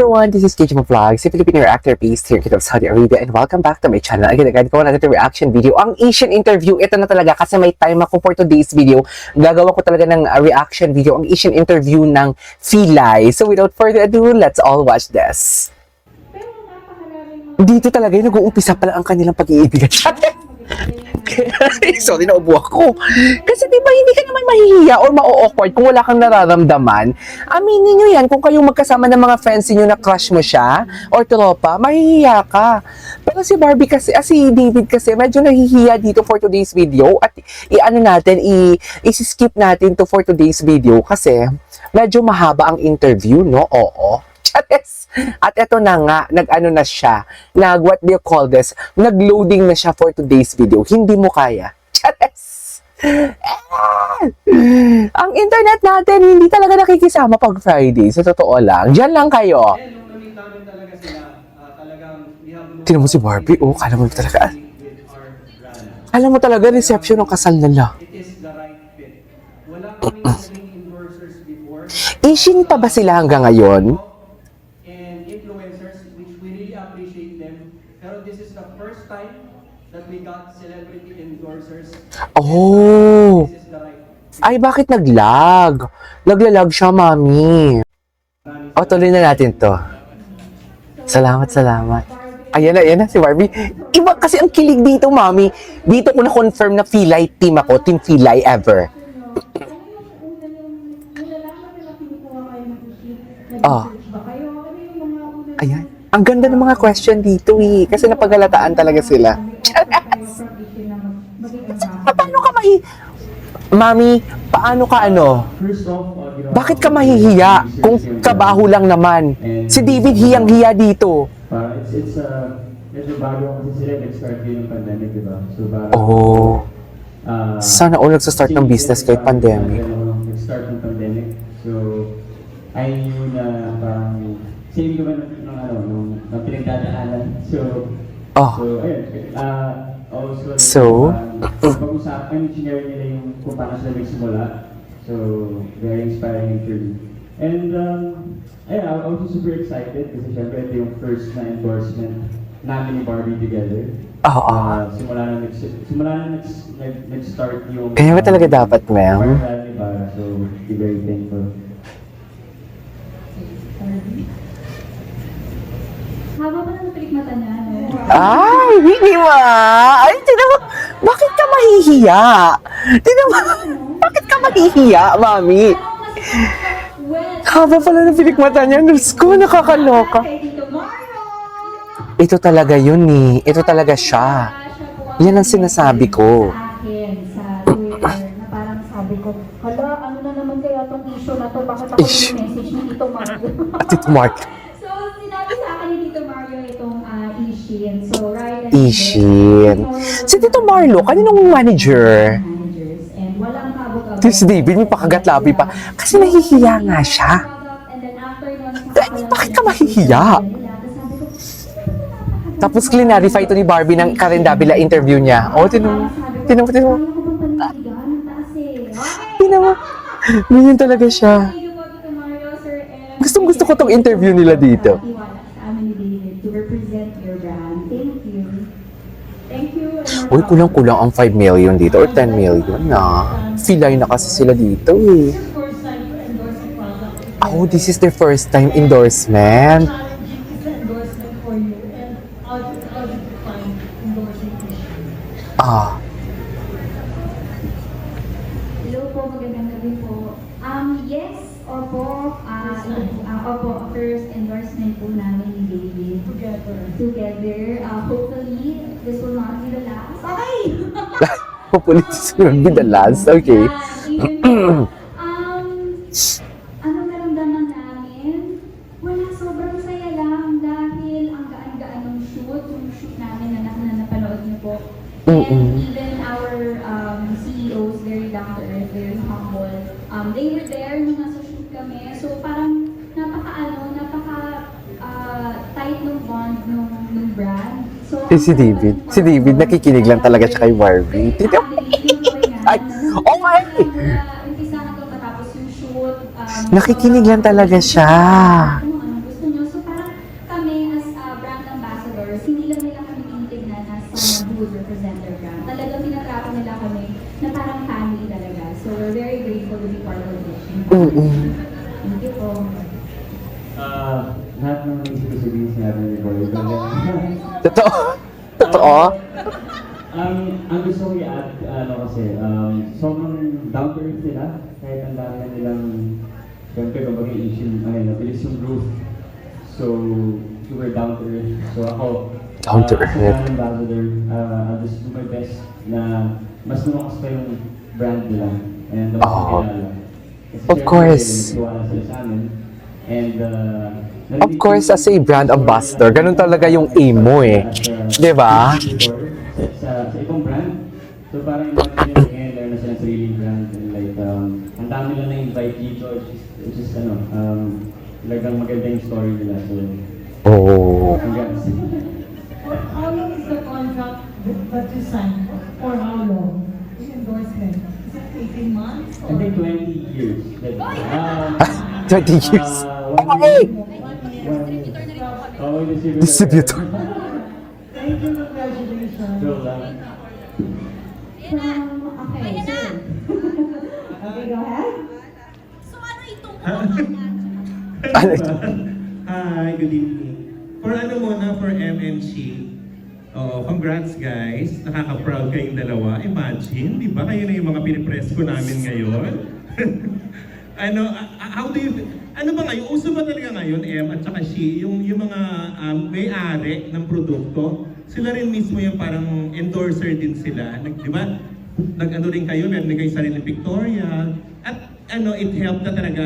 everyone, this is KJ Vlog, si Filipino actor based here in Saudi Arabia, and welcome back to my channel. Again, ko natin yung reaction video. Ang Asian interview, ito na talaga kasi may time ako for today's video. Gagawa ko talaga ng reaction video, ang Asian interview ng Filay. So without further ado, let's all watch this. Dito talaga yung nag-uumpisa pala ang kanilang pag-iibigan. Sorry, naubo ako. Kasi diba hindi ka naman mahihiya or ma-awkward kung wala kang nararamdaman. Aminin nyo yan, kung kayong magkasama ng mga friends niyo na crush mo siya or tropa, mahihiya ka. Pero si Barbie kasi, si David kasi, medyo nahihiya dito for today's video at i-skip natin to for today's video kasi medyo mahaba ang interview, no? Oo. Chares. At eto na nga, nag-ano na siya, what do you call this? Nag-loading na siya for today's video. Hindi mo kaya. Chares. Ang internet natin, hindi talaga nakikisama pag Friday. Sa totoo lang. Diyan lang kayo. Tingnan mo si Barbie. Oh, kala mo talaga. Alam mo talaga, reception ng kasal nila. Asian pa ba sila hanggang ngayon? Oh! Ay, bakit nag-lag? Naglalag siya, mami. Oh, tuloy na natin to. Salamat. Ayan na, si Barbie. Iba kasi ang kilig dito, mami. Dito ko na-confirm na Filay team ako. Team Filay ever. Oh. Ayan. Ang ganda ng mga question dito eh. Kasi napagalataan talaga sila. Paano ka Mami, paano ka Bakit ka mahihiya kung kabaho lang naman? Si David hiyang-hiya dito. It's medyo bago kasi sila nag-start yung pandemic, diba? So, sana all nagsa-start ng business kahit pandemic. Nag-start ng pandemic. So, I knew na parang same ko ba nung pinagdadaanan. So, ayun. Also, pag-usapan, sinare nila yung kung paano sila nagsimula. So, very inspiring interview. And, I was super excited kasi syempre ito yung first na endorsement namin ni Barbie together. Simula na nag-start yung... Kaya ba talaga dapat, ma'am? So, be very thankful. Haba pa na napilik mata niya, no? Ay, hindi ba? Ay, tinan mo, bakit ka mahihiya? Tinan mo, bakit ka mahihiya, mami? Haba pala ng pilik mata niya. Diyos ko, nakakaloka. Ito talaga yun eh. Ito talaga siya. Yan ang sinasabi ko. Sa Twitter, na parang sabi ko, hala, ano na naman kaya itong issue na to? Bakit ako yung message ni Tito Mario? Tito Mark. So, sinabi sa akin ni Tito Mario itong Ishin. So, right. Ishin. Si Tito Marlo, kaninong manager? And walang kabog-abog. Si David, may pakagat-labi pa. Kasi nahihiya nga siya. Bakit ka mahihiya? Tapos clarify ito ni Barbie ng Karen Davila interview niya. Oh, tinan mo. Ganyan talaga siya. Gusto ko tong interview nila dito. Uy, kulang-kulang ang 5 million dito or 10 million na. Filay na kasi sila dito eh. Oh, this is their first time endorsement. Hello po, magandang gabi po. Yes, opo, first endorsement po namin ni David. Together. Hopefully, this will not be the last. Okay! Hopefully, this will be the last. Okay. Anong naramdaman namin? Wala, sobrang saya lang dahil ang gaan-gaan ng shoot, yung shoot namin na napanood niyo po. And even our CEOs, very down to earth, very humble. They were there nung nasa shoot kami. So parang tight ng bond ng brand. So, Si David, nakikinig lang talaga siya kay Barbie. Ay, oh my! Umpisa hanggang matapos yung shoot. Nakikinig lang talaga siya. Anong gusto nyo. So parang would represent their brand. Talagang tinatrato nila kami na parang family talaga. So we're very grateful to be part of it. Thank you po. Lahat ng naisip ko sabihin sinabi ni Boy. Totoo? Totoo? Ang gusto ko i-add, kasi, sobrang down to earth nila. Kahit ang dami na nilang, siyempre, kumbaga issue, bilis yung growth. So, super down to earth. So ako, Down to earth. as a brand ambassador, I'll just do my best na mas lumakas pa yung brand nila. And mas kilala. Kasi Of course. nagtiwala sila sa amin. And, Of course, as a brand ambassador, ganun talaga yung aim mo eh. Di ba? Sa ibang brand. So parang ngayon na sila sariling brand. And like, ang dami lang na-invite dito. It's just talagang maganda yung story nila. So, Oh. congrats. How long is the contract that you signed for? For how long? The endorsement? Is it 18 months? I think 20 years. 20 years. Distributor. Thank you, congratulations. Okay, so, Okay, go ahead. Ano ito? Hi, good evening. For for MNC, congrats guys. Nakaka-proud kayong dalawa. Imagine, di ba? Kayo na yung mga pinipress ko namin ngayon. How do you, ano ba ngayon? Uso ba talaga ngayon, at saka she, yung mga may-ari ng produkto, sila rin mismo yung parang endorser din sila. Di ba? Nag-ano rin kayo, meron din kayo sariling pictorial. At it helped na talaga.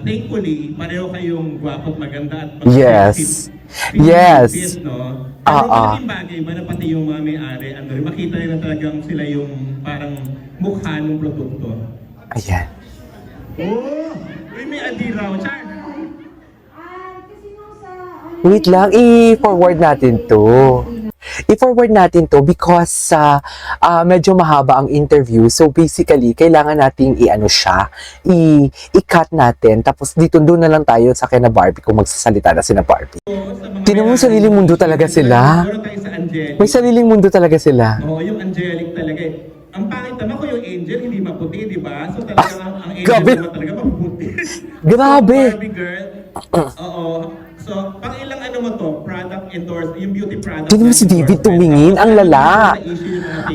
Thankfully, pareho kayong gwapo at maganda at Yes. Yes. No? Pero malaking bagay ba na pati yung mga may-ari, makita nila talagang sila yung parang mukha ng produkto? Ayan. Oh! Uy, may adiraw, Char! kasi nung sa, Wait lang, i-forward natin to. I-forward natin to because medyo mahaba ang interview. So basically, kailangan nating i-cut natin. Tapos dito doon na lang tayo sa kina Barbie kung magsasalita na sina Barbie. Tingnan mo, sariling mundo talaga sila. Meron tayo sa Angelic. May sariling mundo talaga sila. Oo, yung Angelic talaga eh. Ang pangit naman ko yung Angel, hindi maputi, di ba? So talaga ang Angel Grabe. naman talaga maputi. Grabe. So, Barbie girl, oo. So, pang ilang mo to, product endorse, yung beauty product. Tingnan mo si David tumingin, ang lala.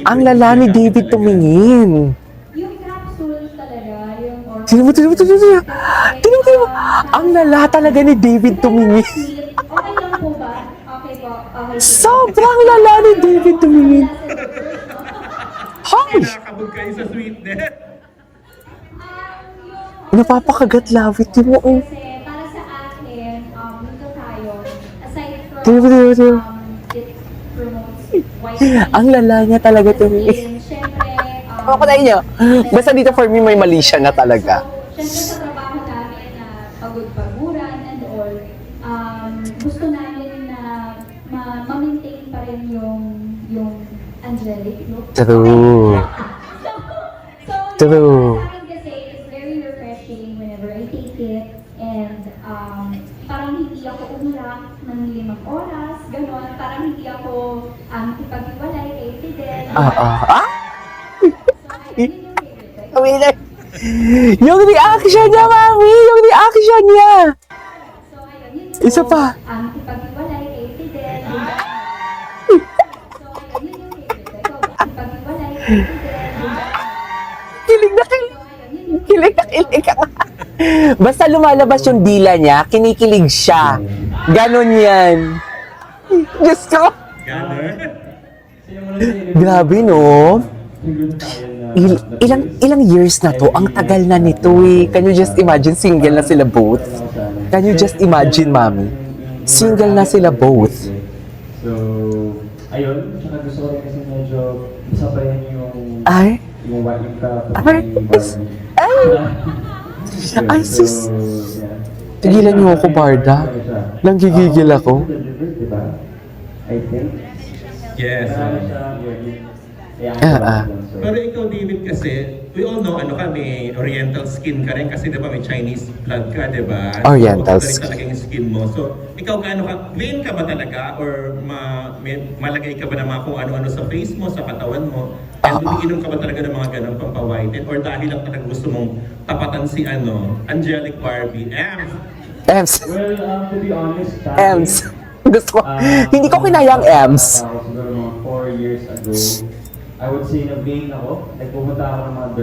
Ang lala ni David tumingin. yung capsules talaga, yung Tingnan mo. Tingnan mo. Ang lala talaga ni David tumingin. Okay lang po ba? Okay po. Okay. Sobrang lala ni David tumingin. Hi! Nakakabog kayo sa sweetness. Napapakagat lawit mo. Oh. Kasi para sa akin, dito tayo, aside from Tingnan mo. it promotes white Ang lala niya talaga tumingin. Siyempre, Ako na inyo. Basta dito for me may mali siya na talaga. So, siyempre sa trabaho namin na pagod-paguran and all, gusto namin na ma-maintain pa rin yung angelic look. True. So, True. sa akin kasi, it's very refreshing whenever I take it. And parang hindi ako umulang ng 5 oras, gano'n. Parang hindi ako ipag-iwalay kay Fidel. Ah? So, yun yung favorite. Wait. Yung reaction niya, mami! Yung reaction niya! So, ayun, yun yung Isa pa. ipag-iwalay kay Fidel. So, ayun, yun yung favorite. Ikaw ba? Ipag-iwalay kay Fidel. Kilig na kilig. So, ayun, yun yung Kilig na kilig ka. Basta lumalabas yung dila niya, kinikilig siya. Ganon yan. Diyos ko! Gano'n. Grabe, no? Ilang years na to? Ang tagal na nito eh. Can you just imagine single na sila both? Can you just imagine, mami? Single na sila both. So, ayun. Tsaka gusto ko rin kasi medyo masabayan yung Ay? yung cup Ay, ni Barbie. Ay, sis. yeah. Tigilan niyo ako, Barda. Lang gigigil ako. Diba? I think. Yes. Marami siya, Kaya so, Pero ikaw, David, kasi, we all know, ano ka, may oriental skin ka rin kasi diba may Chinese blood ka, diba? Oriental So, skin. talaga yung skin mo. So, ikaw gaano ka, clean ka ba talaga? Or malagay ka ba ng mga kung ano-ano sa face mo, sa katawan mo? And umiinom ka ba talaga ng mga ganun pampawhiten? Or dahil lang talaga gusto mong tapatan si Angelic Barbie? Ems. well, to be honest, Ems. Gusto ko. Hindi ko kinaya ang Ems. Siguro mga 4 years ago, I would say na vain ako. Nagpupunta ako ng mga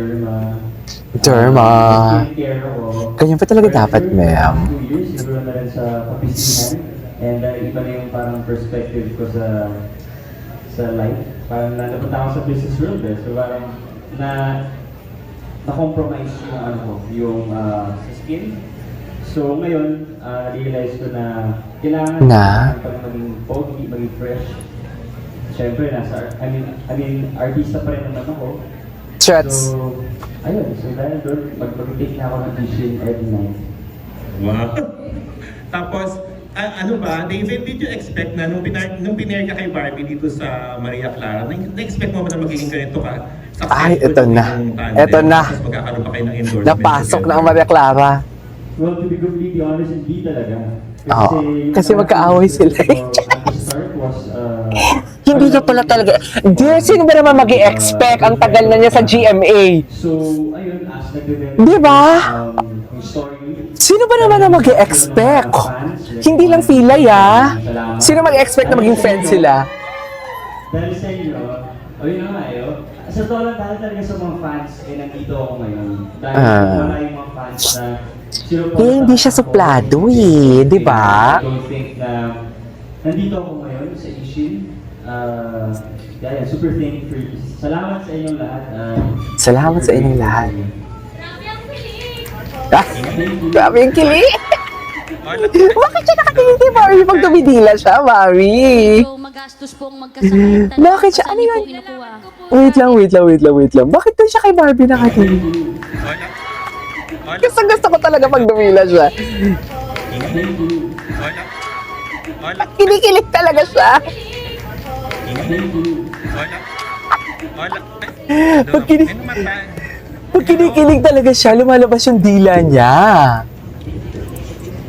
Derma. Skincare ako. Ganyan pa talaga dapat, ma'am. 2 years, siguro na rin sa kapisihan. And iba na yung parang perspective ko sa life. Parang napunta ako sa business world So parang na-compromise yung ano ko, yung sa skin. So ngayon, realize ko na kailangan pag maging pogi, maging fresh. Siyempre, I mean, artista pa rin naman ako. Shots. So, ayun. So dahil doon, mag-take na ako ng vision every night. Wow. Tapos, ano ba, David, did you expect na nung pinare ka kay Barbie dito sa Maria Clara, na-expect mo ba na magiging ganito ka? Ay, ito na. Ito na. Tapos magkakaroon pa kayo ng endorsement. Napasok na ang Maria Clara. Well, to be completely honest, hindi talaga. Kasi magkaaway sila. At the start was, Hindi na pala talaga. Dear, sino ba naman mag-i-expect? Ang tagal na niya sa GMA. so, ayun, as nag-develop Di ba? yung story, Sino ba naman na mag-i-expect? Hindi lang Pilay, Sino mag-expect na maging friends sila? dahil sa inyo, ayun na nga sa totoo lang dahil talaga sa mga fans, nandito ako ngayon. Dahil wala yung mga fans na Hindi siya suplado di ba? I don't think na nandito ako ngayon sa Ishin. Super thankful. Salamat sa inyong lahat. Salamat sa inyong lahat. Grabe yung kili. Bakit siya nakatingin kay Mari pag tumidila siya, Mari? So, magastos pong magkasakit. Bakit siya? Ano yun? Wait lang. Bakit doon siya kay Barbie nakatingin? Kasi gusto ko talaga pag dumila siya. Kinikilig talaga siya. Pag kinikilig talaga siya, lumalabas yung dila niya.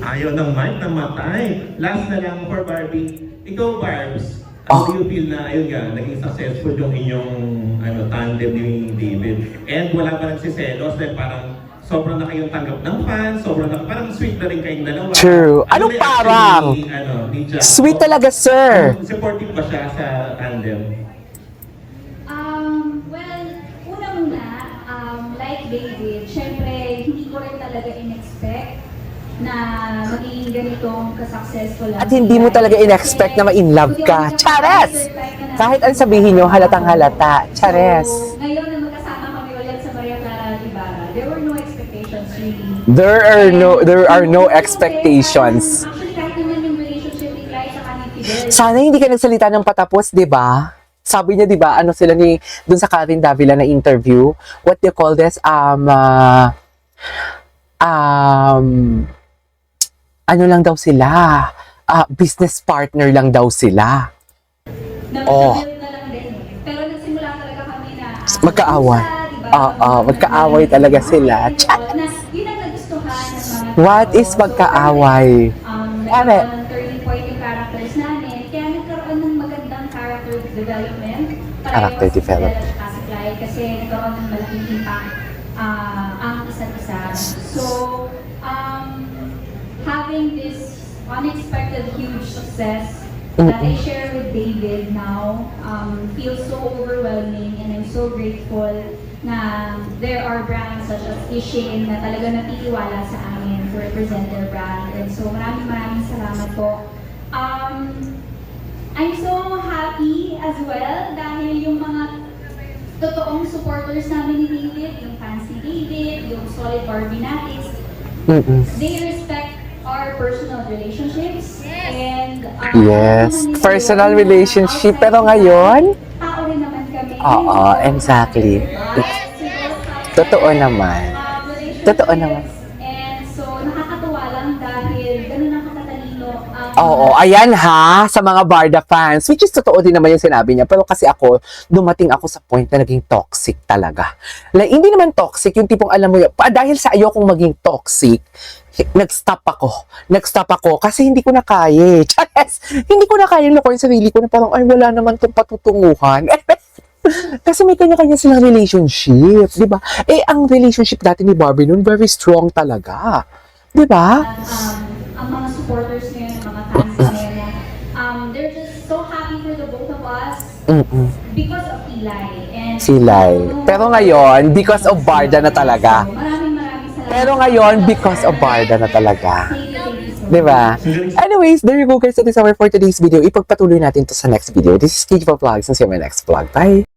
Ayaw ng mic na matay. Last na lang for Barbie. Ikaw, Barbs, how do you feel na, ayun nga, naging successful yung inyong tandem ni David? And wala pa nagsiselos dahil parang sobrang na kayong tanggap ng fans, parang sweet na rin kayong dalawa. True. Anong reaction parang? Ni Jack? Sweet talaga, sir. Supportive ba siya sa tandem? Well, una muna, like David, syempre, hindi ko rin talaga in-expect na magiging ganitong ka-successful lang. At hindi mo talaga in-expect na ma-in-love ka. Chares! Kahit ang sabihin nyo, halatang halata. Chares. So, ngayon na magkasama kami ulit sa Maria Clara Ibarra, there were no expectations really. There are no expectations. Actually, kahit naman yung relationship ni Clyde sa ni Fidel. Sana hindi ka nagsalita ng patapos, di ba? Sabi niya, di ba, ano sila dun sa Karen Davila na interview, what do you call this? Ano lang daw sila? Business partner lang daw sila. Na-build na lang din. Pero nagsimula talaga kami na Magkaaway. diba? Magkaaway talaga sila. Chat! Na, yun ang nagustuhan ng mga What tao. is magkaaway? Ere. Nagkaroon ng turning point yung characters namin. Kaya nagkaroon ng magandang character development. Character development. Kasi nagkaroon ng malaking impact ang isa't isa. So, having this unexpected huge success that I share with David now feels so overwhelming, and I'm so grateful na there are brands such as Ishin na talaga natitiwala sa amin to represent their brand. And so maraming salamat po. I'm so happy as well dahil yung mga totoong supporters namin ni David, yung fans ni David, yung solid Barbie natin, they respect our personal relationships and Yes, personal relationship. Pero ngayon, tao rin naman kami. oo, exactly. Totoo naman. Totoo naman. And so nakakatuwa lang dahil ganun ang katatalino ang Oo, ayan ha, sa mga Barda fans. Which is totoo din naman yung sinabi niya. Pero kasi ako, dumating ako sa point na naging toxic talaga. Like, hindi naman toxic, yung tipong alam mo yun. Dahil sa ayokong maging toxic, nag-stop ako. Nag-stop ako kasi hindi ko na kaya. Chares! Hindi ko na kaya lukuin sa sarili ko na parang, ay, wala naman itong patutunguhan. Kasi may kanya-kanya silang relationship, di ba? Eh, ang relationship dati ni Barbie noon, very strong talaga. Di ba? Ang mga supporters ngayon, ang mga fans ngayon, they're just so happy for the both of us because of Eli. And Silay. Pero ngayon, because of Barda na talaga. Maraming salamat. Pero ngayon, because of Barda na talaga. Thank you so much. Diba? Anyways, there you go guys. That is our for today's video. Ipagpatuloy natin to sa next video. This is KG Vlogs and see you in my next vlog. Bye!